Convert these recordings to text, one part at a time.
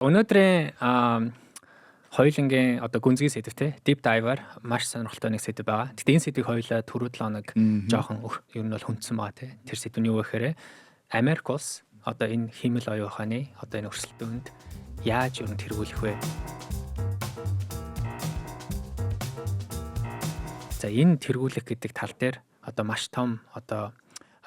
Өнөөдрийн хоёулангийн одоо гүнзгий сэдв те deep diver маш сонирхолтой нэг сэдв байгаа. Гэтэ энэ сэдвийг хоёулаа түрүү 7 хоног жоохон ер нь бол хүндсэн байгаа те. Тэр сэдв нь юу вэ гэхээр Америк улс одоо энэ химэл оюун ухааны одоо энэ өрсөлдөөнд яаж ер нь тэргүүлэх вэ? За энэ тэргүүлэх гэдэг тал дээр одоо маш том одоо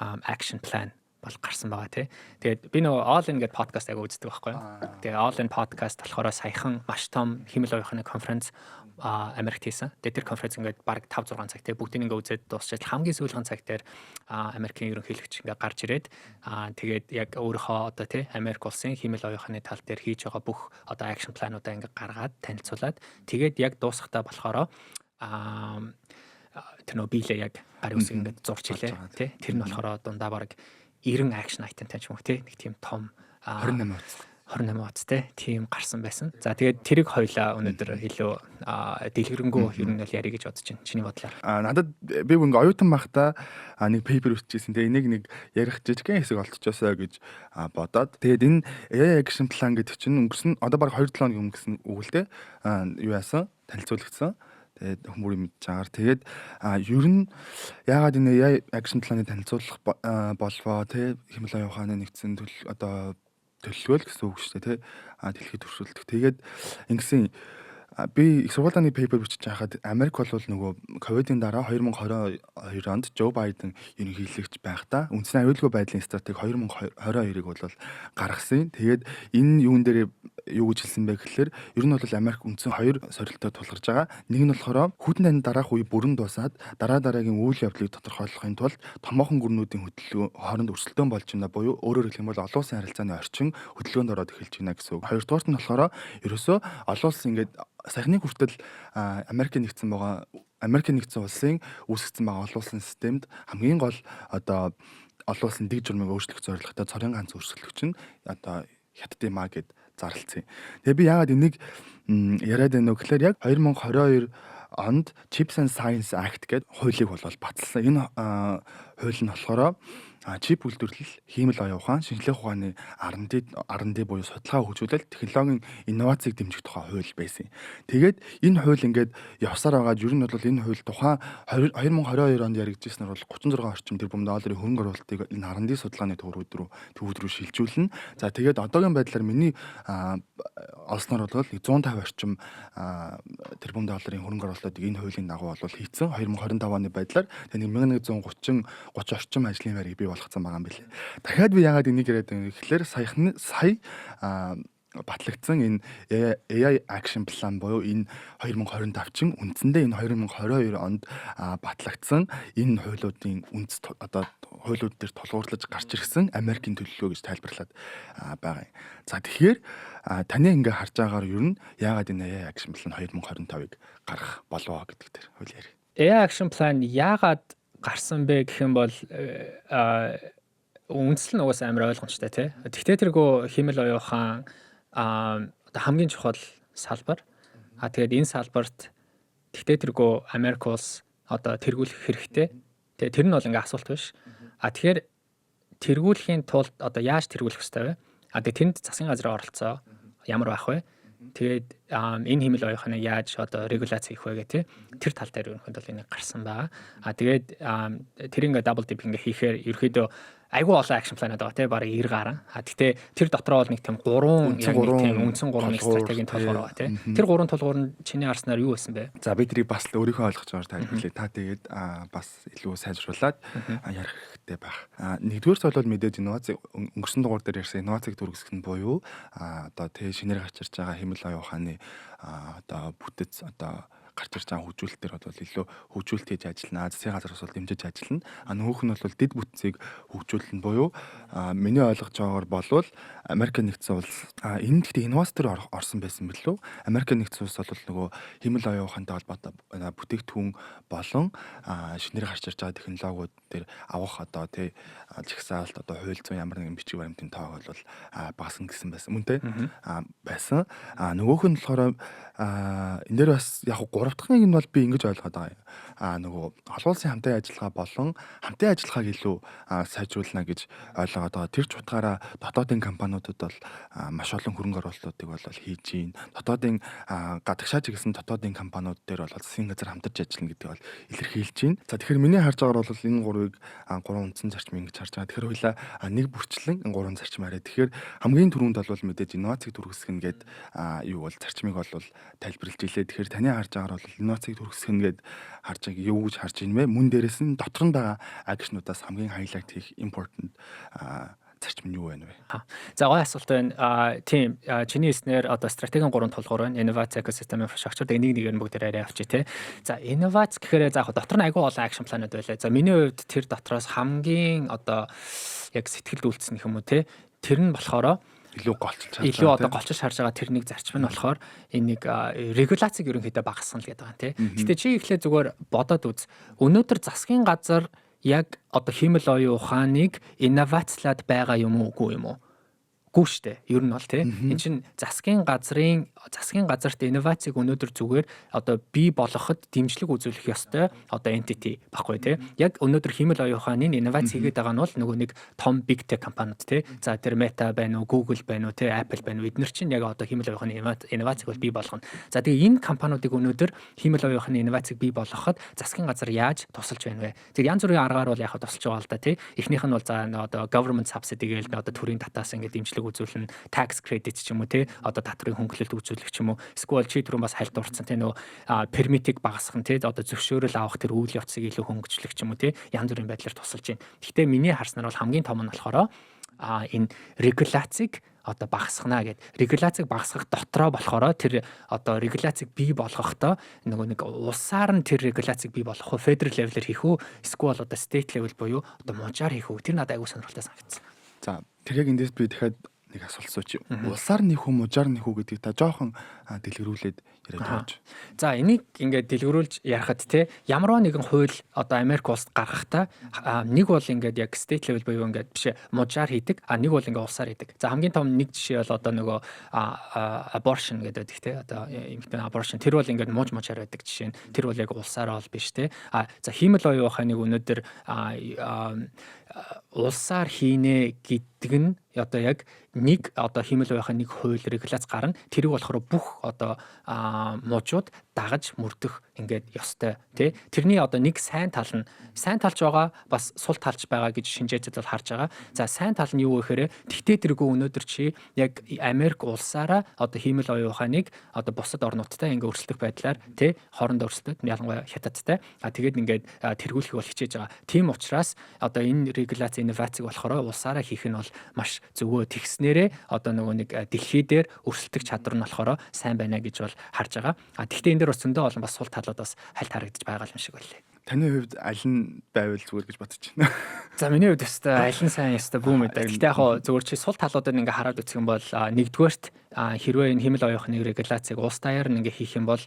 action plan бол гарсан байгаа тий. Тэгээд би нөгөө All In гэдэг подкаст аяга үздэг байхгүй юу. Тэгээд All In подкаст болохоор саяхан маш том химэл оюухны конференц Америкт хийсэн. Тэгээд тэр конференц ингээд баг 5-6 цаг тий бүгдийг ингээд үзээд дуусчаад хамгийн сүүлийн цаг дээр Америкийн ерөнхийлөгч ингээд гарч ирээд тэгээд яг өөрийнхөө одоо тий Америк улсын химэл оюухны тал дээр хийж байгаа бүх одоо action plan-уудаа ингээд гаргаад танилцуулаад тэгээд яг дуусахтаа болохоор тэр нөгөө биелээ яг гарын үсэг ингээд зурч илээ тий. Тэр нь болохоор дундаа баг 90 action item тач юм уу тий нэг тийм том 28 оц тий тийм гарсан байсан. За тэгээд тэрийг хоёлаа өнөөдөр илүү дэлгэрэнгүй ер нь бол ярих гэж бодож байна. Чиний бодлоор. Надад би ингээ оюутан байхдаа нэг пейпер бичижсэн. Тэгээ энийг нэг ярих жижигхэн хэсэг олцчихосоо гэж бодоод. Тэгээд энэ AI action plan гэдэг чинь өнгөрсөн одоо баг 2-7 хоногийн өнгөрсөн үгэлтэй юу яасан танилцуулагдсан. Тэгээд хүмүүрийн мэдж чагаар. Тэгээд ер нь яагаад энэ AI action plan-ыг танилцуулах болвоо те химэл оюун ухааны нэгдсэн одоо төлөвлөгөө гэсэн үг шүү дээ те дэлхийд төршүүлдэг. Тэгээд ингэсэн би их сургуулийн пейпер бичиж байхад Америк бол нөгөө ковидын дараа 2022 онд Жо Байден ерөнхийлөгч байхдаа үндсэн аюулгүй байдлын стратеги 2022-ыг бол гаргасан. Тэгээд энэ юун дээр юу гэж хэлсэн бэ гэхээр ер нь бол Америк үндсэн хоёр сорилтоор тулгарч байгаа. Нэг нь болохоор хүйтэн тань дараах үе бүрэн дуусаад дараагийн үйл явдлыг тодорхойлохын тулд томоохон гүрнүүдийн хөдөлгөөн хооронд өрсөлдөөн болж байна буюу өөрөөр хэлэх юм бол олон улсын харилцааны орчин хөдөлгөөнд ороод эхэлж байна гэсэн үг. Хоёрдугаарт нь болохоор ерөөсөө олон улс ингээд саяхны хүртэл Америкийн нэгдсэн улсын үүсгэсэн байгаа олон улсын системд хамгийн гол одоо олон улсын дэг журмыг өөрчлөх зорилготой цорын ганц өөрчлөлт нь одоо хятад юмаа гэд зарлцсан. Тэгээ би яагаад энийг яриад байна вэ гэхээр яг 2022 онд Chips and Science Act гэдэг хуулийг бол баталсан. Энэ хууль нь болохоор чип үйлдвэрлэл, хиймэл оюун ухаан, шинжлэх ухааны R&D буюу судалгаа хөгжүүлэлт, технологийн инновацийг дэмжих тухай хууль байсан. Тэгээд энэ хууль ингээд явсаар байгаад ер нь бол энэ хууль тухайн 2022 онд яригдчихснээр бол 36 орчим тэрбум долларын хөрөнгө оруулалтыг энэ R&D судалгааны төвүүд рүү шилжүүлнэ. За тэгээд одоогийн байдлаар миний олсноор бол 150 орчим тэрбум долларын хөрөнгө оруулалтыг энэ хуулийн дагуу бол хийцэн 2025 оны байдлаар тэгээд 1130 орчим ажлын байрыг бий болгоцсон байгаа юм билээ. Дахиад би яагаад энийг яриад байна вэ гэхээр сая батлагдсан энэ AI action plan буюу энэ 2025 чин үндсэндээ энэ 2022 онд батлагдсан энэ хуулиудын одоо хуулиуд дээр тулгуурлаж гарч ирсэн Америкийн төлөвлөгөө гэж тайлбарлаад байгаа юм. За тэгэхээр таны ингээ харж байгаагаар ер нь яагаад энэ AI action plan 2025-ыг гаргах болов гэдэг дээр хууль ярив. AI action plan яагаад гарсан бэ гэх юм бол үндсэл нь угаасаа амар ойлгомжтой тий. Тэгтээ тэргөө химэл оюун ухаан одоо хамгийн чухал салбар. Тэгээд энэ салбарт тэгтээ тэргөө Америк улс одоо тэргүүлэх хэрэгтэй. Тэгээ тэр нь бол ингээ асуулт биш. Тэгэхээр тэргүүлэхийн тулд одоо яаж тэргүүлэх ёстой вэ? Тэгээ тэнд засгийн газрын оролцоо ямар байх вэ? Тэгээд энэ химэл оюун ухааны яаж одоо регуляц хийх вэ гэх тий. Тэр тал дээр ерөнхийдөө бол энийг гарсан байгаа. Тэгээд тэр ингээ дабл дип ингээ хийхээр ерөнхийдөө айгүй олон action plan байгаа тий бараг 90 гарan. Гэхдээ тэр дотроо бол нэг тийм 3 үндсэн 3 стратегийн толгоор байгаа тий. Тэр 3 толгоор нь чиний харснаар юу байсан бэ? За би тэрийг бас өөрийнхөө ойлгож байгаагаар тайлбарлая. Та тэгээд бас илүү сайжруулад ярих хэрэгтэй байх. Нэгдүгээрт бол мэдээж инновац өнгөрсөн дугаар дээр ярьсан инновацийг түргэсэх нь буюу одоо тий шинээр гарч ирж байгаа химэл оюун ухааны одоо бүтэц одоо гарч ирж байгаа хөгжүүлэлтээр бол илүү хөгжүүлэлт хийж ажиллана. Засгийн газраас бол дэмжиж ажиллана. Нөгөөх нь бол дэд бүтцийг хөгжүүлнэ буюу миний ойлгож байгаагаар болвол Америкийн нэгдсэн улс энэ гэхдээ инновацтер орсон байсан билүү. Америкийн нэгдсэн улс бол нөгөө химэл оюун ухаантай холбоотой бүтээгдэхүүн болон шинээр гарч ирж байгаа технологиуд дээр авах одоо тий жагсаалт одоо хууль зүйн ямар нэгэн бичиг баримтын тоог бол багасна гэсэн байсан. Мөн тэ байсан. Нөгөөх нь болохоор энэ дээр бас яг 3 дахь нь бол би ингэж ойлгоод байгаа юм. нөгөө олон улсын хамтын ажиллагаа болон хамтын ажиллагааг илүү сайжруулна гэж ойлгоод байгаа. Тэр ч утгаараа дотоодын компаниудад бол маш олон хөрөнгө оруулалтуудыг бол хийж гин. Дотоодын гадагшаа чиглэсэн дотоодын компаниуд дээр бол засгийн газар хамтарч ажиллана гэдэг бол илэрхийлж гин. За тэгэхээр миний харж байгаагаар бол энэ гурвыг гурван үндсэн зарчим ингэж харж байгаа. Тэгэхээр хоёлаа нэг бүрчлэн гурван зарчим арай. Тэгэхээр хамгийн түрүүнд бол мэдээж инновацийг түргэсгэн гээд юу бол зарчмыг бол тайлбарлаж илээ. Тэгэхээр таны харж байгаагаар бол инновацийг түргэсгэн гээд харж байгаа юу гэж харж байна вэ? Мөн дээрээс нь дотор нь байгаа акшнуудаас хамгийн хайлайт хийх important зарчим нь юу байна вэ? За гой асуулт байна. Тийм чиний хэлснээр одоо стратегийн 3 тулгуур байна. Инновац экосистем инфраструктур энийг нэгээр нь бүгдээр арай авчи те. За инновац гэхээр за яг дотор нь айгүй олон акшн планууд байлаа. За миний хувьд тэр дотроос хамгийн одоо яг сэтгэлд үйлдсэн юм уу те. Тэр нь болохоор илүү голчилж харж байгаа. Илүү одоо голчилж харж байгаа тэрнийг зарчим нь болохоор энийг регуляцийг ерөнхийдөө багасгана л гэдэг байгаа те. Гэтэ чи ихлэ зүгээр бодоод үз. Өнөөдөр засгийн газар яг одоо хиймэл оюун ухааныг инновацлаад байгаа юм уу үгүй юм уу? Гүү штэ. Ер нь бол тий. Энд чинь засгийн газарт инновацийг өнөөдөр зүгээр одоо бий болгоход дэмжлэг үзүүлэх ёстой одоо entity баггүй тий. Яг өнөөдөр хиймэл оюун ухааны инновац хийгээд байгаа нь бол нөгөө нэг том big tech компаниуд тий. За тэр Meta байна уу, Google байна уу, тий, Apple байна уу. Эдгээр чинь яг одоо хиймэл оюун ухааны инновацийг бол бий болгоно. За тэгээ энэ компаниудыг өнөөдөр хиймэл оюун ухааны инновацийг бий болгоход засгийн газар яаж тусалж байна вэ? Тэг янз бүрийн аргаар бол яг тусалж байгаа л да тий. Эхнийх нь бол за одоо government subsidy гээл одоо төрийн татаас ингээд дэмжлэг үзүүлэн tax credit ч юм уу те одоо татврын хөнгөлөлт үзүүлэх ч юм уу эсвэл чи түрүүн бас хальтуурсан те нөө пермитийг багасгах те одоо зөвшөөрөл авах тэр үйл явцыг илүү хөнгөчлөх ч юм уу те янз бүрийн байдлаар тусалж байна. Гэхдээ миний харснаар бол хамгийн том нь болохоор энэ регуляцийг одоо багасгана гэд регуляцийг багасгах дотроо болохоор тэр одоо регуляцийг бий болгохдоо нөгөө нэг улсаар нь тэр регуляцийг бий болгох уу федерал левелээр хийх үү эсвэл одоо state level буюу одоо мужаар хийх үү тэр надад аягүй сонирхолтой санагдсан. За тэр яг эндээс би дахиад нэг асуулт сууч. Улсаар нэх үү, мужаар нэх үү гэдгийг та жоохон дэлгэрүүлээд яриад өгөөч. За энийг ингээд дэлгэрүүлж ярихад те ямар нэгэн хууль одоо Америк улсад гаргахдаа нэг бол ингээд яг state level буюу ингээд биш мужаар хийдэг, нэг бол ингээд улсаар хийдэг. За хамгийн том нэг жишээ бол одоо нөгөө abortion гэдэг те одоо эмэгтэй abortion тэр бол ингээд мужаар байдаг жишээ нь. Тэр бол яг улсаар бол биш те. За хиймэл оюун ухааныг өнөөдөр улсаар хийнэ гэдэг нь одоо яг нэг одоо хиймэл байхаа нэг хууль регуляц гарна. Тэрийг болохоор бүх одоо мужууд дагаж мөрдөх ингээд ёстой тий. Тэрний одоо нэг сайн талж байгаа бас сул талж байгаа гэж шинжээчид бол харж байгаа. За сайн тал нь юу вэ гэхээр тэгтээ тэргүй өнөөдөр чи яг Америк улсаараа одоо хиймэл оюун ухааныг одоо бусад орнуудтай ингээд өрсөлдөх байдлаар тий хоорондоо өрсөлдөд ялангуяа хятадтай тэгээд ингээд тэргүүлэх бол хичээж байгаа. Тийм учраас одоо энэ регуляц инновацийг болохоор улсаараа хийх нь бол маш зөвөө тэгснээрээ одоо нөгөө нэг дэлхий дээр өрсөлдөх чадвар нь болохоор сайн байна гэж бол харж байгаа. Тэгтээ энэ дээр бас зөндөө олон бас сул талууд бас хальт харагдаж байгаа юм шиг байлээ. Таны хувьд аль нь байвал зүгээр гэж бодож байна. За миний хувьд өстой аль нь сайн ёстой бүү мэдээ. Гэтэ яг зөвөр чи сул талуудыг ингээ хараад үзэх юм бол нэгдүгээрт хэрвээ энэ хиймэл оюухны регуляцийг улс даяар нь ингээ хийх юм бол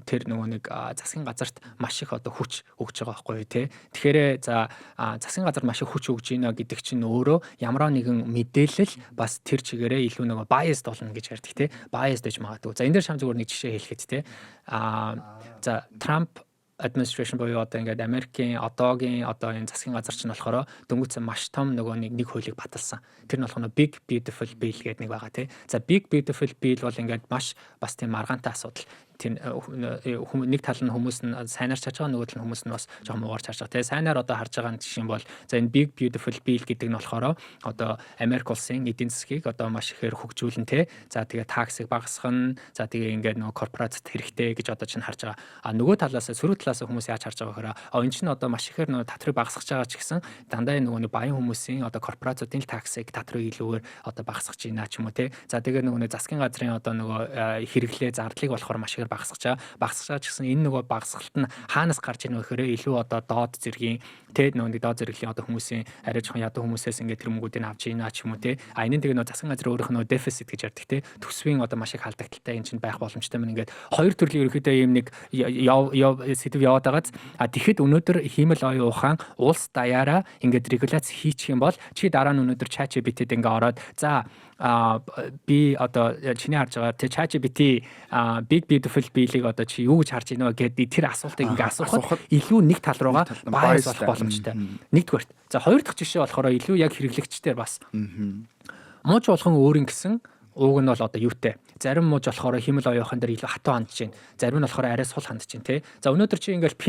тэр нөгөө нэг засгийн газарт маш их одоо хүч өгч байгаа байхгүй тий. Тэгэхээр за засгийн газар маш их хүч өгж ийна гэдэг чинь өөрөө ямар нэгэн мэдээлэл бас тэр чигээрээ илүү нөгөө biased болно гэж ярьдаг тий. Biased гэж магадгүй. За энэ дээр шам зүгээр нэг жишээ хэлэхэд тий. За Трамп administration буюу одоо ингээд Америкийн одоогийн одоо энэ засгийн газар чинь болохоор дөнгөцсөн маш том нөгөө нэг хуулийг баталсан. Тэр нь болохоор Big Beautiful Bill гэдэг нэг байгаа тий. За Big Beautiful Bill бол ингээд маш бас тийм маргаантай асуудал. Тийм нэг тал нь хүмүүс нь сайнаар чарж байгаа, нөгөө тал нь хүмүүс нь бас жоохон муугаар чарж байгаа. Тэгээ сайнаар одоо харж байгаа жишээ нь бол за энэ Big Beautiful Bill гэдэг нь болохоор одоо Америк улсын эдийн засгийг одоо маш ихээр хөгжүүлнэ те. За тэгээ таксыг багасгах, за тэгээ ингээд нөгөө корпорацид хэрэгтэй гэж одоо чинь харж байгаа. Нөгөө талаас сөрөг талаас хүмүүс яаж харж байгаа гэхээр энэ чинь одоо маш ихээр нөгөө татрыг багасгах байгаа ч гэсэн дандаа нөгөө баян хүмүүсийн одоо корпорацуудын таксыг татрыг илүүгээр одоо багасгах гинэ ч юм уу те. За тэгээ нөгөө засгийн газрын одоо нөгөө хэрэглээ зардлыг болохоор маш багасгаж байгаа ч гэсэн энэ нөгөө багасгалт нь хаанаас гарч ийнө гэхээр илүү одоо доод зэргийн тэ нөгөө доод зэргийн одоо хүмүүсийн арай жоохон ядуу хүмүүсээс ингээд тэр мөнгүүдийг авч ийна ч юм уу тэ энэ тэгээ нөгөө засгийн газрын өөрийнх нь дефицит гэж ярьдаг тэ төсвийн одоо маш их халдагталтай энэ чинь байх боломжтой мэн ингээд хоёр төрлийн ерөнхийдөө ийм нэг сэдв яваад байгааз тэгэхэд өнөөдөр хиймэл оюун ухаан улс даяараа ингээд регуляц хийчих юм бол чи дараа нь өнөөдөр ChatGPT-д ингээд ороод за би одоо чиний харж байгаа тэр ChatGPT big beautiful bill-ийг одоо чи юу гэж харж байна вэ гэдэг тэр асуултыг ингээ асуухад илүү нэг тал руугаа bias болох боломжтой. Нэгдүгээр. За хоёр дахь жишээ болохоор илүү яг хэрэглэгчдээр бас. Мууч болгон өөр ингэсэн ууг нь бол одоо юутэй. Зарим мууж болохоор химэл оюухан дээр илүү хатуу хандж байна. Зарим нь болохоор арай сул хандж байна тий. За өнөөдөр чи ингээл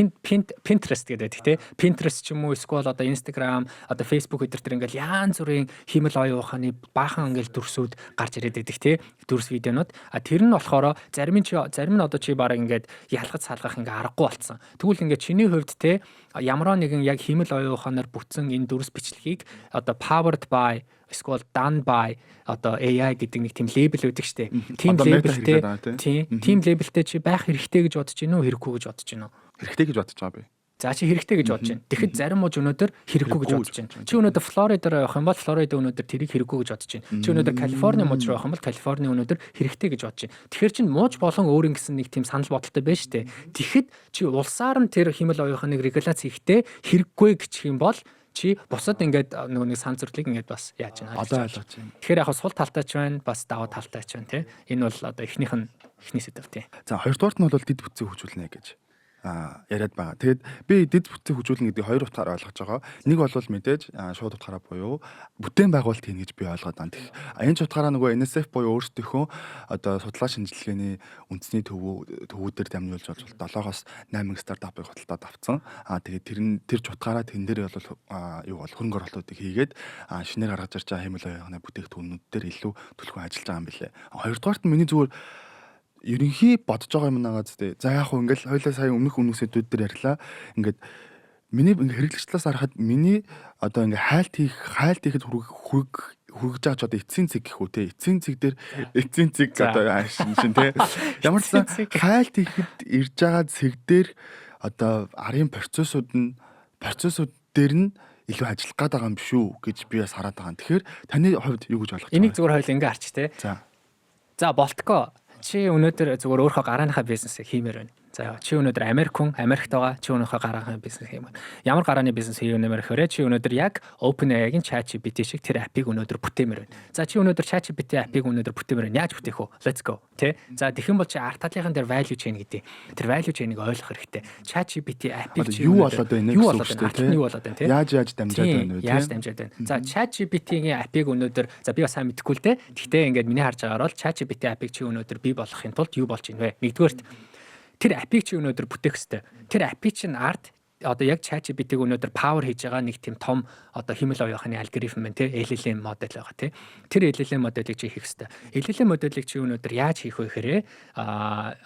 Pinterest гэдэг тий. Pinterest ч юм уу эсвэл одоо Instagram, одоо Facebook өдр төр ингээл яан зүрийн химэл оюуханы баахан ингээл дүрсүүд гарч ирээд байдаг тий. Дүрс видеонууд. Тэр нь болохоор зарим нь одоо чи бараг ингээд ялгаж салгах ингээ аргагүй болцсон. Тэгвэл ингээд чиний хувьд тий ямар нэгэн яг химэл оюуханаар бүтсэн энэ дүрс бичлэгийг одоо powered by эсвэл done by одоо AI гэдэг нэг тийм лейбл үүдэг штэ. Тийм лейблтэй тийм лейблтэй чи байх хэрэгтэй гэж бодож байна уу, хэрэггүй гэж бодож байна уу? Хэрэгтэй гэж бодож байгаа би. За чи хэрэгтэй гэж бодож байна. Тэгэхэд зарим мууж өнөөдөр хэрэггүй гэж бодож байна. Чи өнөөдөр Флоридаар явах юм бол Флорида өнөөдөр тэрийг хэрэггүй гэж бодож байна. Чи өнөөдөр Калифорни мууж руу явах юм бол Калифорни өнөөдөр хэрэгтэй гэж бодож байна. Тэгэхээр чин мууж болон өөр ингэсэн нэг тийм санал бодолтой байна штэ. Тэгэхэд чи улсаар нь тэр химэл оюуханыг регуляц хийхдээ хэрэггүй гэх юм бол чи бусад ингээд нөгөө нэг сан зүртлийг ингээд бас яаж байна. Одоо ойлгож байна. Тэгэхээр яг сул талтай ч байна, бас даваа талтай ч байна тий. Энэ бол одоо эхний сэдв тий. За хоёрдугаарт нь бол дид бүтцийг хөгжүүлнэ гэж яриад байгаа. Тэгээд би дид бүтцийг хөгжүүлнэ гэдгийг хоёр утгаар ойлгож байгаа. Нэг бол мэдээж шууд утгаараа буюу бүтээн байгуулалт хийн гэж би ойлгоод байна. Энэ ч утгаараа нөгөө NSF буюу өөрсдийнхөө одоо судлаа шинжилгээний үндэсний төвүүдээр дамжуулж болж 7-оос 8 стартапыг худалдаад авсан. Тэгээд тэр ч утгаараа тэн дээр бол юу бол хөрөнгө оруулалтыг хийгээд шинээр гаргаж ирж байгаа хэмэл оюуханы бүтээгдэхүүнүүд дээр илүү төлхөө ажиллаж байгаа юм билээ. Хоёрдугаарт нь миний зүгээр ерөнхий бодож байгаа юм нагаа зү. За яг хөө ингээл хоёлаа сая өмнөх сэдвүүд дээр ярьлаа. Ингээд миний хэрэглэгч талаас харахад миний одоо ингээ хайлт хийхэд хүргэж байгаа ч одоо эцсийн цэг гэх үү те. Эцсийн цэг дээр эцсийн цэг одоо шин те. Ямар ч хайлт хийхэд ирж байгаа цэг дээр одоо арын процессууд дээр нь илүү ажиллах гээд байгаа юм биш үү гэж би бас хараад байгаа. Тэгэхээр таны хувьд юу гэж ойлгож байна? Энийг зүгээр хоёул ингээ харч те. За болтго. Чи өнөөдөр зүгээр өөрийнхөө гарааныхаа бизнесийг хиймээр байна. За чи өнөөдөр Америкт байгаа. Чи өнөөхөө гарааныхаа бизнес хиймээр. Ямар гарааны бизнес хиймээр хэрэг чи өнөөдөр яг OpenAI-гийн ChatGPT шиг тэр апыг өнөөдөр бүтээмээр байна. За чи өнөөдөр ChatGPT апыг өнөөдөр бүтээмээр байна. Яаж бүтээх вэ? Let's go. Тэ? За тэгэх юм бол чи арт талынхан дээр value chain гэдэг. Тэр value chain-ыг ойлгох хэрэгтэй. ChatGPT апыг чи юу болоод байна юу болоод байна те? Яаж дамжаад байна вэ? Яаж дамжаад байна. За ChatGPT-гийн апыг өнөөдөр за би бас сайн мэдэхгүй л те. Гэхдээ ингээд миний харж байгаагаар бол ChatGPT апыг чи өнөөдөр бий болгохын тулд юу болж ийн вэ? Нэгдүгээрт тэр апыг чи өнөөдөр бүтээх хэрэгтэй. Тэр апыг чинь арт одоо яг ChatGPT-г өнөөдөр power хийж байгаа нэг тийм том одоо химэл оюуханы алгоритм байна те LLM модель байгаа те. Тэр LLM моделийг чи хийх хэрэгтэй. LLM моделийг чи өнөөдөр яаж хийх вэ гэхээр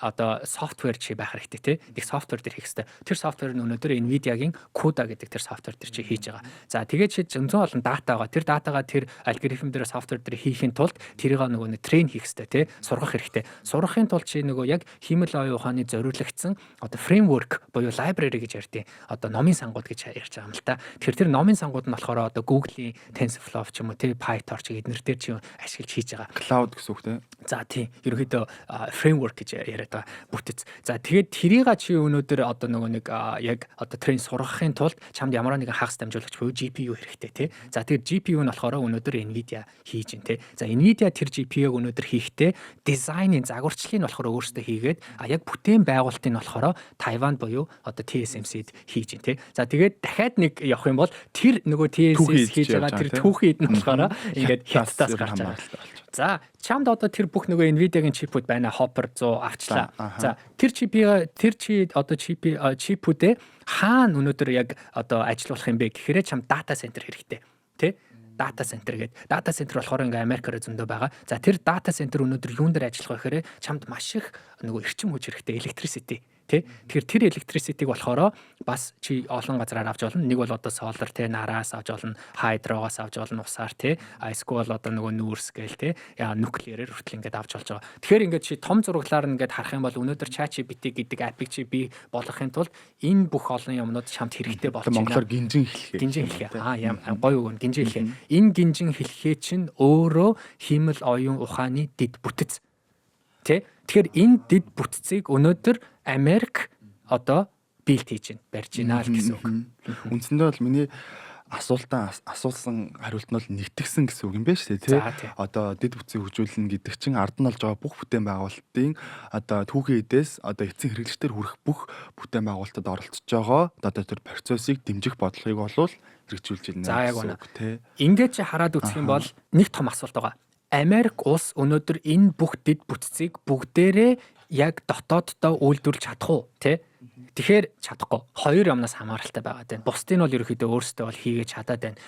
одоо софтвер чи байх хэрэгтэй те. Нэг софтвер дээр хийх хэрэгтэй. Тэр софтвер нь өнөөдөр Nvidia-гийн CUDA гэдэг тэр софтвер дээр чи хийж байгаа. За тэгээд чи зөндөө олон дата байгаа. Тэр датагаа тэр алгоритм дээр софтвер дээр хийхин тулд тэрийг нөгөө трейн хийх хэрэгтэй те. Сургах хэрэгтэй. Сургахын тулд чи нөгөө яг химэл оюуханы зориулагдсан одоо framework буюу library гэж ярьдیں۔ Одоо номын сангууд гэж ярьж байгаа юм л та. Тэр номын сангууд нь болохоор одоо Google-ийн TensorFlow ч юм уу тий PyTorch эднэр дээр чи ашиглаж хийж байгаа. Cloud гэсэн үг тий. За тий. Ерөнхийдөө framework гэж яриад байгаа бүтэц. За тэгээд тэрийг чи өнөөдөр одоо нөгөө нэг яг одоо трейн сургахын тулд чамд ямар нэгэн хагас дамжуулагч буюу GPU хэрэгтэй тий. За тэгээд GPU нь болохоор өнөөдөр Nvidia хийж байна тий. За Nvidia тэр GPU-г өнөөдөр хийхдээ дизайнын загварчлалыг нь болохоор өөрөөсөө хийгээд яг бүтээн байгуулалтыг нь болохоор Тайван буюу одоо TSMC-д хийж байна тий. За тэгээд дахиад нэг явах юм бол тэр нөгөө TSMC хийж байгаа тэр түүхийд нь болохоор ингээд хятадаас гарч байгаа. За чамд одоо тэр бүх нөгөө Nvidia-гийн чипүүд байна. Hopper 100 авчлаа. За тэр чипүүдээ хаана өнөөдөр яг одоо ажиллуулах юм бэ гэхээр чам дата центр хэрэгтэй тий. Дата центр гэдэг. Дата центр болохоор ингээ Америкаар зөндөө байгаа. За тэр дата центр өнөөдөр юун дээр ажиллах вэ гэхээр чамд маш их нөгөө эрчим хүч хэрэгтэй electricity тий. Тэгэхээр тэр electricity-г болохоор бас чи олон газраар авч болно. Нэг бол одоо solar тий, нараас авч болно, hydroогоос авч болно, усаар тий. Эсвэл одоо нөгөө нүүрс гээл тий. Нуклеарээр хүртэл ингээд авч болж байгаа. Тэгэхээр ингээд чи том зураглаар ингээд харах юм бол өнөөдөр ChatGPT гэдэг апыг чи бий болгохын тулд энэ бүх олон юмнууд чамд хэрэгтэй болж байна. Монголоор гинжин хэлхээ. Гинжин хэлхээ. Гоё үг нь гинжин хэлхээ. Энэ гинжин хэлхээ чинь өөрөө химэл оюун ухааны дид бүтэц. Тэ? Тэгэхээр энэ дид бүтцийг өнөөдөр Америк одоо билд хийж байна, барьж байна л гэсэн үг. Үндсэндээ бол миний асуулсан хариулт нь бол нэгтгсэн гэсэн үг юм байна шүү дээ тий. За тий. Одоо дэд бүтцийг хөгжүүлнэ гэдэг чинь ард нь болж байгаа бүх бүтээн байгуулалтын одоо түүхийн эдээс одоо эцсийн хэрэглэгчдэр хүрэх бүх бүтээн байгуулалтад оролцож байгаа одоо тэр процессыг дэмжих бодлогыг болвол хэрэгжүүлж байна За яг гэсэн үг тий. Ингээд чи хараад үзэх юм бол нэг том асуулт байгаа. Америк улс өнөөдөр энэ бүх дэд бүтцийг бүгдээрээ яг дотооддоо үйлдвэрлэж чадах уу тий? Тэгэхээр чадахгүй. Хоёр юмнаас хамааралтай байгаад байна. Бусдын бол ерөөхдөө өөрсдөө бол хийгээд чадаад байна.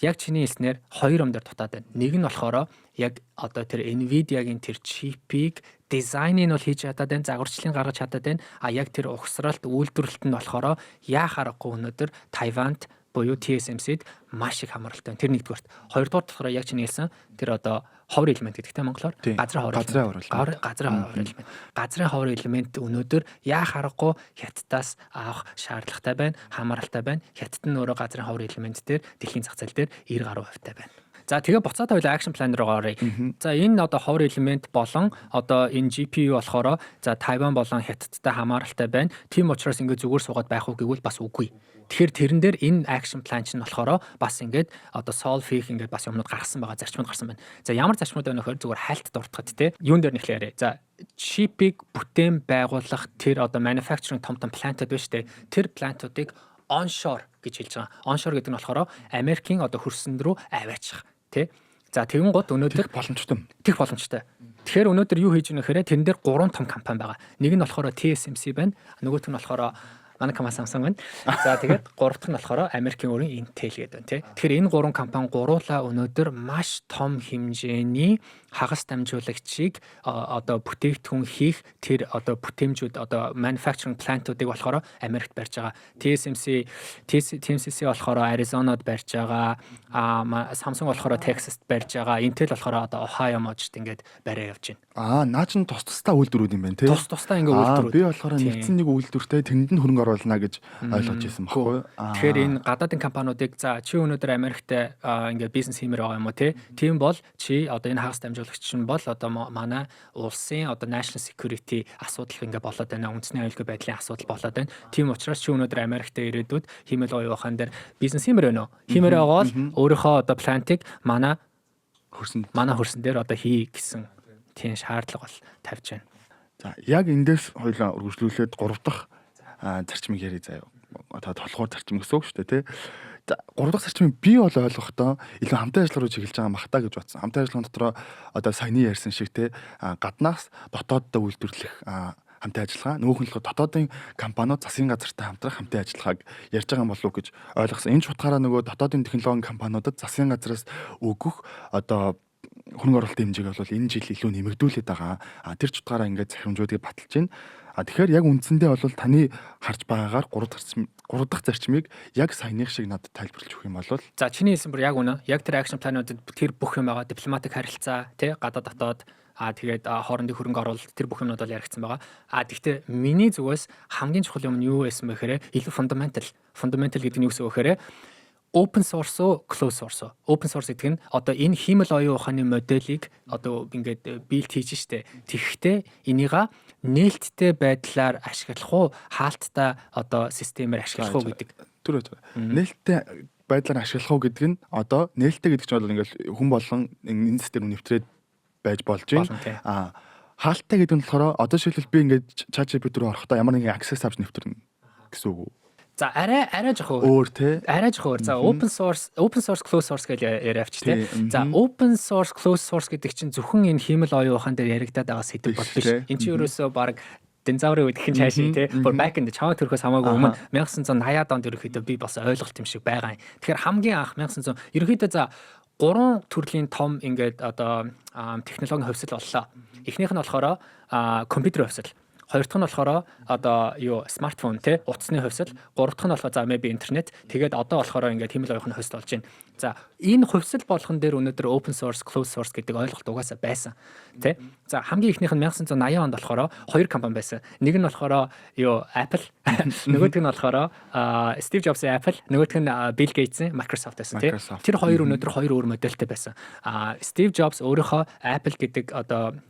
Яг чиний хэлснээр хоёр юм дээр дутаад байна. Нэг нь болохоор яг одоо тэр Nvidia-гийн тэр чипийг дизайныг нь бол хийж чадаад байна, загварчлалыг гаргаж чадаад байна. А яг тэр угсралт үйлдвэрлэлт нь болохоор яхаарахгүй өнөөдөр Тайванд буюу TSMC-д маш их хамааралтай байна. Тэр нэгдүгээрт. Хоёрдугаар болохоор яг чиний хэлсэн тэр одоо ховор элемент гэдэгтэй монголоор газрын ховор элемент. Газрын ховор элемент өнөөдөр яах аргагүй хятадаас авах шаардлагатай байна, хамааралтай байна. Хятад нь өөрөө газрын ховор элемент дээр дэлхийн зах зээл дээр 90% байна. За тэгээ буцаад хоёул акшн план руу оръё. За энэ одоо ховор элемент болон одоо энэ GPU болохоор за Тайван болон Хятадтай хамааралтай байна. Тийм учраас ингээд зүгээр суугаад байх уу гэвэл бас үгүй. Тэгэхээр тэрэн дээр энэ акшн план чинь болохоор бас ингээд одоо solve хийх ингээд бас юмнууд гаргасан байгаа, зарчмууд гарсан байна. За ямар зарчмууд байна нөхөр зүгээр хайлт дуртахад те. Юун дээр нэхлээрээ. За чипийг бүтээн байгуулах тэр одоо manufacturing том плантууд байна шүү дээ. Тэр плантуудыг onshore гэж хэлж байгаа. Onshore гэдэг нь болохоор Америкийн одоо хөрсөнд рүү аваачих. Тэ. За тэгэн гот өнөөдөр тех боломжтой. Тэгэхээр өнөөдөр юу хийж байгаа нөхөрэ тэрэн дээр 3 том компани байгаа. Нэг нь болохоор TSMC байна. Нөгөөх нь болохоор манай компани Samsung байна. За тэгээд гурав дахь нь болохоор Америкийн өөрийн Intel гэдэг байна тий. Тэгэхээр энэ 3 компани гуруулаа өнөөдөр маш том хэмжээний хагас дамжуулагчийг одоо бүтээгдэхүүн хийх тэр одоо бүтээмжүүд одоо manufacturing plant-уудыг болохоор Америкт барьж байгаа. TSMC болохоор Аризонад барьж байгаа. Samsung болохоор Texas-д барьж байгаа. Intel болохоор одоо Ohio мужид ингээд бариа явж байна. Наа чин тус тустай үйлдвэрүүд юм байна тий. Тус тустай ингээд үйлдвэрүүд. Би болохоор нэгдсэн нэг үйлдвэртэй тэнд нь хөрөнгө оруулна гэж ойлгож байсан баггүй. Тэгэхээр энэ гадаадын компаниудыг за чи өнөөдөр Америкт ингээд бизнес хиймээр байгаа юм уу тий. Тийм бол чи одоо энэ хагас дамжуулагч нь бол одоо манай улсын одоо national security асуудал ингээ болоод байна. Үндэсний аюулгүй байдлын асуудал болоод байна. Тийм учраас чи өнөөдөр Америкт ирээдүйд хиймэл оюухан дээр бизнес хиймээр байна уу? Хиймээр байгаа бол өөрийнхөө одоо плантыг манай хөрсөн дээр одоо хий гэсэн тийм шаардлага бол тавьж байна. За яг эндээс хоёулаа үргэлжлүүлээд 3 дахь зарчмыг ярий заяа. Одоо толгоор зарчим гэсэн үг шүү дээ тий. За 3 дахь зарчмыг би бол ойлгохдоо илүү хамтын ажиллагаа руу чиглэж байгаа мах та гэж бодсон. Хамтын ажиллагааны дотроо одоо саяны ярьсан шиг тий гаднаас дотооддоо үйлдвэрлэх хамтын ажиллагаа нөгөөх нь дотоодын компаниуд засгийн газартай хамтрах хамтын ажиллагааг ярьж байгаа юм болов уу гэж ойлгосон. Энэ ч утгаараа нөгөө дотоодын технологийн компаниудад засгийн газраас өгөх одоо хөрөнгө оруулалтын хэмжээг бол энэ жил илүү нэмэгдүүлээд байгаа. Тэр ч утгаараа ингээд захирамжуудыг баталж байна. Тэгэхээр яг үндсэндээ бол таны харж байгаагаар 3 дахь зарчмыг яг саяных шиг надад тайлбарлаж өгөх юм бол за чиний хэлсэн бүр яг үнэ. Яг тэр акшн плануудад тэр бүх юм байгаа. Дипломатик харилцаа, тий гадаад дотоод тэгээд хоорондын хөрөнгө оруулалт тэр бүх юмнууд бол яригдсан байгаа. Гэхдээ миний зүгээс хамгийн чухал юм нь юу байсан бэ гэхээр илүү fundamental гэдэг нь юу гэсэн үг гэхээр open source уу closed source уу. Open source гэдэг нь одоо энэ хиймэл оюун ухааны моделийг одоо ингээд билд хийж штэ. Тэгэхдээ энийга нээлттэй байдлаар ашиглах уу, хаалттай одоо системээр ашиглах уу гэдэг. Түр. Нээлттэй байдлаар ашиглах уу гэдэг нь одоо нээлттэй гэдэг чинь бол ингээд хүн болон энэ систем нэвтрээд байж болж байна. Хаалттай гэдэг нь болохоор одоо шилбэл би ингээд ChatGPT рүү орохдоо ямар нэгэн access авч нэвтрэнэ гэсэн үг үү? За арай жоох өөр тий. Арай жоох өөр. За open source, closed source гэж яриавч тий. За open source, closed source гэдэг чинь зөвхөн энэ хиймэл оюун ухаан дээр яригадаад байгаа сэдв бол биш. Энэ чинь ерөөсөө баг динозаврын үед ихэнх цаашин тий. For back in the чамаа төрхөөс хамаагүй өмнө 1980-аад онд ерөөхдөө би бас ойлголт юм шиг байгаа юм. Тэгэхээр хамгийн анх 1900 ерөөхдөө за 3 төрлийн том ингээд одоо технологийн хувьсэл боллоо. Эхнийх нь болохоор компьютерийн хувьсэл. Хоёр дахь нь болохоор одоо юу смартфон тий утасны хувьсэл, гурав дахь нь болохоор за maybe интернет. Тэгээд одоо болохоор ингээд хиймэл оюухны хувьсэл болж байна. За энэ хувьсэл болгон дээр өнөөдөр open source, closed source гэдэг ойлголт угаасаа байсан. Тэ? За хамгийн ихнийх нь 1980 онд болохоор 2 компани байсан. Нэг нь болохоор юу Apple, нөгөөх нь болохоор Steve Jobs-ийн Apple, нөгөөх нь Bill Gates-ийн Microsoft байсан тий. Тэр хоёр өнөөдөр хоёр өөр модельтэй байсан. Steve Jobs өөрийнхөө Apple гэдэг одоо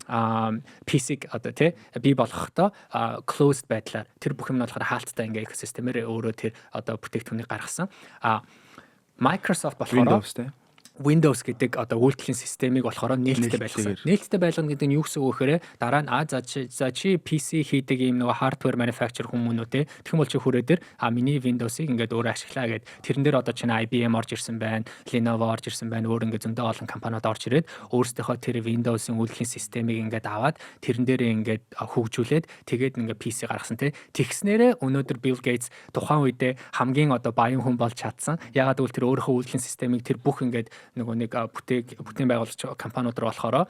PC-г одоо тий бий болгохдоо closed байдлаар тэр бүх юм нь болохоор хаалттай ингээ экосистемээр өөрөө тэр одоо бүтээгдэхүүнийг гаргасан. Microsoft болохоор Windows те. Windows гэдэг одоо үйлдвэрлэлийн системийг болохоор нээлттэй байлгасан. Нээлттэй байлгана гэдэг нь юу гэсэн үг вэхээр дараа нь за чи PC хийдэг ийм нөгөө hardware manufacturer хүмүүнүү те тэгэх юм бол чи хүрээ дээр миний Windows-ыг ингээд өөрөө ашиглаа гэд тэрэн дээр одоо чинь IBM орж ирсэн байна, Lenovo орж ирсэн байна, өөр ингээд зөндөө олон компаниуд орж ирээд өөрсдийнхөө тэр Windows-ын үйлдвэрлэлийн системийг ингээд аваад тэрэн дээрээ ингээд хөгжүүлээд тэгээд ингээд PC гаргасан те. Тэгснээрээ өнөөдөр Bill Gates тухайн үедээ хамгийн одоо баян хүн болж чадсан. Ягаад гэвэл тэр өөрийнхөө үйлдвэрлэлийн системийг тэр бүх ингээд нөгөө нэг бүтээн байгуулагч компаниуд руу болохоор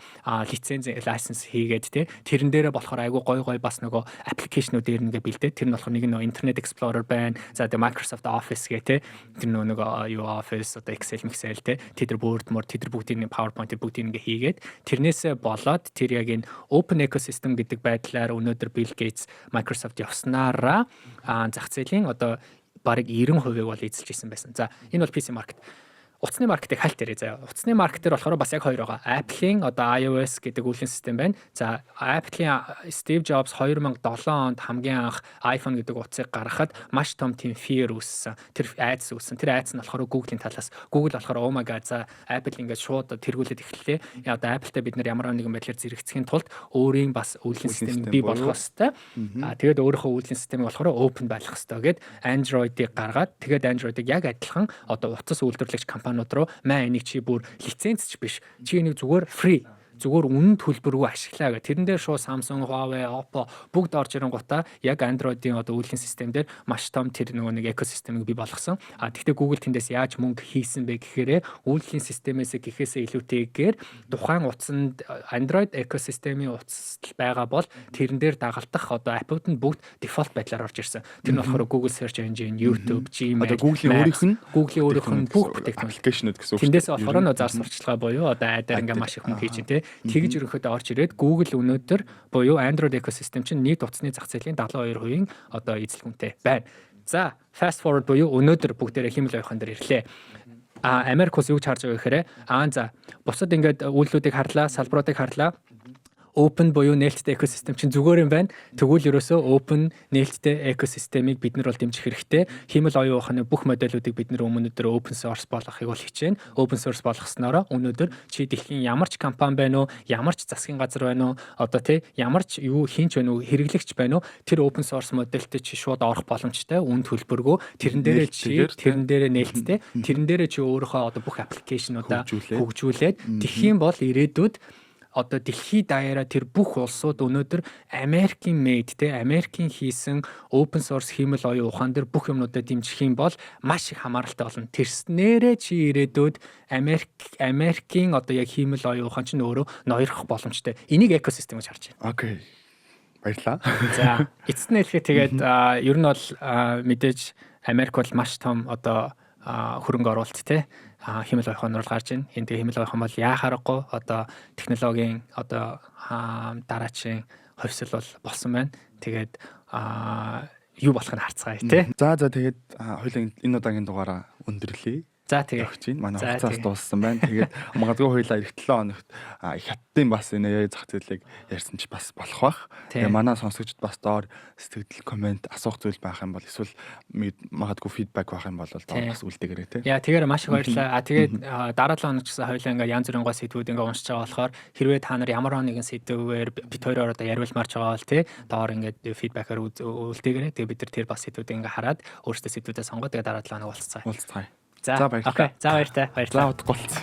лиценз лайсенс хийгээд те тэрэн дээрээ болохоор айгүй гой бас нөгөө аппликейшнүүд ирнэ бэлдээ. Тэр нь болохоор нэг нөгөө Internet Explorer байна. За тэгээ Microsoft Office гэх те тэр нөгөө юу Office одоо Excel те тэд нар Word тэд нар бүгдийн PowerPoint бүгдийг ингээ хийгээд тэрнээсээ болоод тэр яг энэ open ecosystem гэдэг байдлаар өнөөдөр Bill Gates Microsoft явснараа зах зээлийн одоо бараг 90% бол эзэлж исэн байсан. За энэ бол PC market. Утасны маркетыг хальт ярив заяа. Утасны маркетер болохоор бас яг хоёр байгаа. Apple-ийн одоо iOS гэдэг үйлдвэрлэлийн систем байна. За Apple-ийн Steve Jobs 2007 онд хамгийн анх iPhone гэдэг утсыг гаргахад маш том тийм fear үүссэн. Тэр айдас үүссэн. Тэр айдас нь болохоор Google-ийн талаас. Google болохоор oh my god за Apple ингээд шууд тэргүүлээд эхэллээ. Одоо Apple-тай бид нар ямар нэгэн байдлаар зэрэгцэхийн тулд өөрийн бас үйлдвэрлэлийн системийг бий болгох хэрэгтэй. Тэгээд өөрийнхөө үйлдвэрлэлийн системийг болохоор open байлгах хэрэгтэй гэд Android-ыг гаргаад тэгээд Android-ыг яг адилхан одоо утас үйлдвэрлэгч компаниуд руу энийг чи бүр лицензч биш. Чи энийг зүгээр free зүгээр үнэн төлбөргүй ашиглаа гэх. Тэрэн дээр шууд Samsung, Huawei, Oppo бүгд орж ирэнгуутаа яг Android-ийн одоо үйлдвэрлэлийн систем дээр маш том тэр нөгөө нэг экосистемийг бий болгосон. Тэгтээ Google тэндээс яаж мөнгө хийсэн бэ гэхээр үйлдвэрлэлийн системээс гэхээсээ илүүтэйгээр тухайн утсанд Android экосистемийн утас байгаа бол тэрэн дээр дагалдах одоо апп-ууд нь бүгд дефолт байдлаар орж ирсэн. Тэр нь болохоор Google Search Engine, YouTube, Gmail, одоо Google-ийн өөрийнх нь бүх аппликейшнуд гэсэн үг. Тэндээс болохоор нөө зар сурталчилгаа буюу одоо айдаар ингээ маш их мөнгө хийж дээ. Тэгж ерөнхийдөө орж ирээд Google өнөөдөр буюу Android экосистем чинь нийт утасны зах зээлийн 72% одоо эзлэгүнтэй байна. За, fast forward буюу өнөөдөр бүгдээрээ хэмэл оюухан дээр ирлээ. Америк улс юу ч харж байгаа гэхээр за бусад ингээд үйлдэлүүдийг харлаа, салбаруудыг харлаа. Open буюу нээлттэй экосистем чинь зүгээр юм байна. Тэгвэл ерөөсөө open нээлттэй экосистемийг бид нар бол дэмжих хэрэгтэй. Хиймэл оюун ухааны бүх модулуудыг бид нар өнөөдөр open source болгохыг бол хичээнэ. Open source болгосноор өнөөдөр чи дэлхийн ямар ч компани байна уу, ямар ч засгийн газар байна уу, одоо тий ямар ч юу хинч байна уу, хэрэглэгч байна уу, тэр open source модультэй чи шууд орох боломжтой, үн төлбөргүй. Тэрэн дээрээ нээлттэй, тэрэн дээрээ чи өөрийнхөө одоо бүх аппликейшнуудаа хөгжүүлээд тэгхийн бол ирээдүйд одоо дэлхийд даяараа тэр бүх улсууд өнөөдөр Америкийн made те Америкийн хийсэн open source хиймэл оюун ухаан дээр бүх юмнуудаа дэмжих юм бол маш их хамааралтай болно. Тэрснээрээ чи ирээдүйд Америкийн одоо яг хиймэл оюун ухаан чинь өөрөө ноёрох боломжтой. Энийг экосистем гэж харж байна. Окей. Баярлалаа. За эцэст нь хэлэхэд тэгээд ер нь бол мэдээж Америк бол маш том одоо хөрөнгө оруулалт те хэмэл оюухан руу гарч ийн. Энэ хэмэл оюухан бол яхаарахгүй одоо технологийн одоо дараачийн хувьсэл бол болсон байна. Тэгээд юу болох нь харцгаая тий. За тэгээд хоёулаа энэ удаагийн дугаараа өндөрлөе. За тэгээд өгч байна. Манай хугацаас дууссан байна. Тэгээд магадгүй хоёулаа эх 7 хоногт их хаттын бас энэ зах зээлийг ярьсан ч бас болох бах. Тэгээд манай сонсогчд бас доор сэтгэл комент асуух зүйл байх юм бол эсвэл магадгүй фидбек байх юм бол доор бас үлдээгээрэй тий. Яа тэгэхээр маш их баярлалаа. Тэгээд дараа 7 хоног ч гэсэн хоёулаа ингээ янз бүрийн гоо сэдвүүд ингээ уншиж байгаа болохоор хэрвээ та нар ямар нэгэн сэдвээр бид хоёроо одоо яриулмаарч байгаа бол тий доор ингээ фидбекээр үлдээгээрэй. Тэгээд бид нар тэр бас сэдвүүдийг ингээ хараад өөрсдөө сэдвүүдээ сонгоод тэгээд дараа 7 хоног уулзцаая. За баярлалаа. За баяртай. За удахгүй болцсон.